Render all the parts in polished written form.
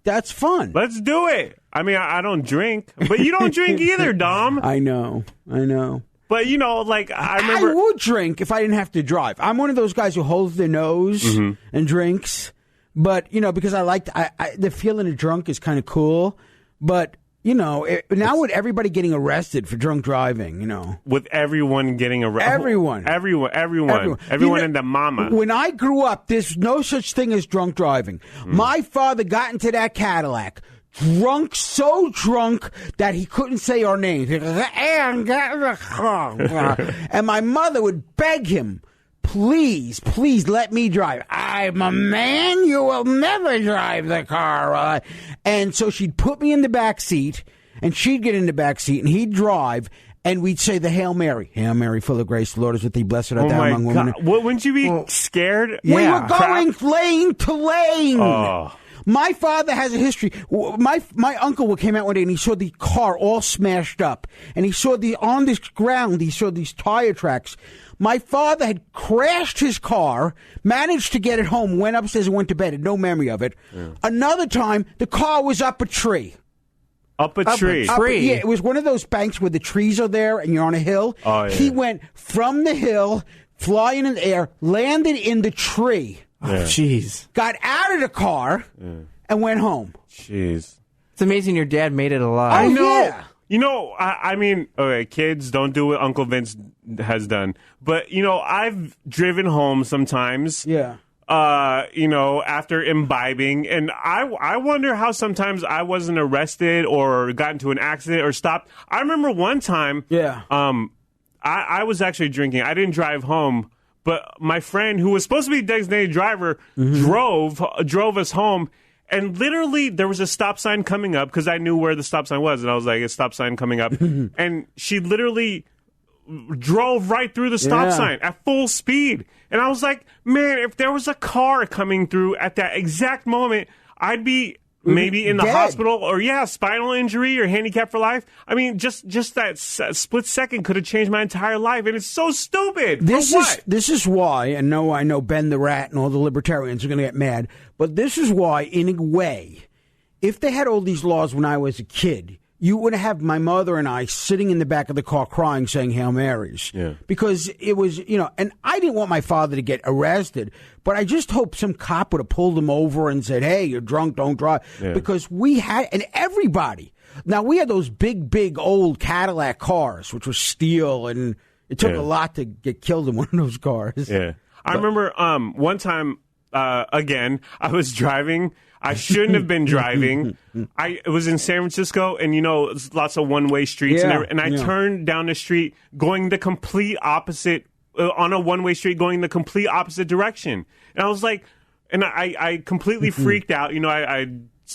That's fun. Let's do it. I mean, I don't drink, but you don't drink either, Dom. I know. But, you know, like, I remember... I would drink if I didn't have to drive. I'm one of those guys who holds their nose and drinks. But, you know, because I like... the feeling of drunk is kind of cool. But, you know, now with everybody getting arrested for drunk driving, you know... With everyone getting arrested. Everyone in the mama. When I grew up, there's no such thing as drunk driving. My father got into that Cadillac... drunk, so drunk that he couldn't say our names. And my mother would beg him, please let me drive. I'm a man. You will never drive the car. And so she'd put me in the back seat, and she'd get in the back seat, and he'd drive. And we'd say the Hail Mary. Hail Mary, full of grace, the Lord is with thee. Blessed art thou among women. Wouldn't you be scared? We were going lane to lane. Oh. My father has a history. My uncle came out one day and he saw the car all smashed up. And he saw on this ground, he saw these tire tracks. My father had crashed his car, managed to get it home, went upstairs and went to bed, had no memory of it. Yeah. Another time, the car was up a tree. Up a tree? Yeah, it was one of those banks where the trees are there and you're on a hill. Oh, yeah. He went from the hill, flying in the air, landed in the tree. Oh, jeez. Got out of the car and went home. Jeez. It's amazing your dad made it alive. I know. Yeah. You know, I mean, okay, kids, don't do what Uncle Vince has done. But, you know, I've driven home sometimes. Yeah. You know, after imbibing. And I wonder how sometimes I wasn't arrested or got into an accident or stopped. I remember one time. Yeah. I was actually drinking. I didn't drive home. But my friend, who was supposed to be a designated driver, drove us home. And literally, there was a stop sign coming up because I knew where the stop sign was. And I was like, a stop sign coming up. And she literally drove right through the stop sign at full speed. And I was like, man, if there was a car coming through at that exact moment, I'd be... maybe in the hospital or, spinal injury or handicapped for life. I mean, just that split second could have changed my entire life. And it's so stupid. This is why, and I know Ben the Rat and all the libertarians are going to get mad, but this is why, in a way, if they had all these laws when I was a kid, you would have my mother and I sitting in the back of the car crying, saying Hail Marys. Yeah. Because it was, you know, and I didn't want my father to get arrested, but I just hope some cop would have pulled him over and said, hey, you're drunk, don't drive. Yeah. Because we had, and everybody, now we had those big old Cadillac cars, which were steel, and it took a lot to get killed in one of those cars. Yeah. I remember one time, again, I was driving. I shouldn't have been driving. It was in San Francisco, and, you know, it's lots of one-way streets. And I turned down the street going the complete opposite, on a one-way street going the complete opposite direction. And I was like, and I completely freaked out. You know, I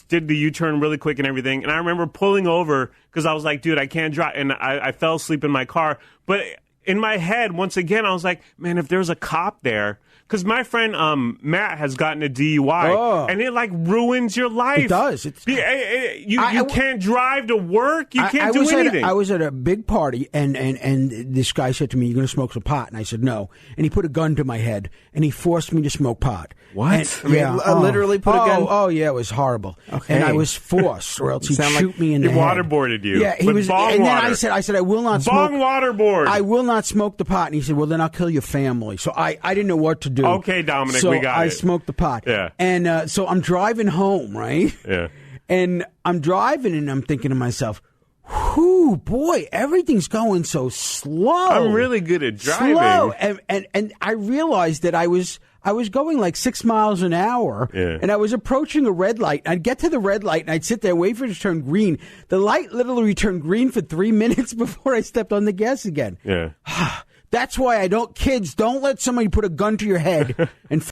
did the U-turn really quick and everything. And I remember pulling over because I was like, dude, I can't drive. And I fell asleep in my car. But in my head, once again, I was like, man, if there's a cop there... Because my friend Matt has gotten a DUI, and it like ruins your life. It does. You can't drive to work. You can't do anything. I was at a big party, and this guy said to me, "You're going to smoke some pot?" And I said, "No." And he put a gun to my head, and he forced me to smoke pot. What? Literally put a gun? Oh, yeah, it was horrible. Okay. And I was forced, or else he'd shoot me in the head. He waterboarded you. Yeah, he was. And then I said, I will not smoke. Bong waterboard. I will not smoke the pot. And he said, well, then I'll kill your family. So I didn't know what to do. Okay, Dominic, we got it. So I smoked the pot. Yeah. And so I'm driving home, right? Yeah. And I'm driving, and I'm thinking to myself, whew, boy, everything's going so slow. I'm really good at driving. Slow. And I realized that I was going like 6 miles an hour, and I was approaching a red light. I'd get to the red light, and I'd sit there, wait for it to turn green. The light literally turned green for 3 minutes before I stepped on the gas again. Yeah. That's why kids, don't let somebody put a gun to your head and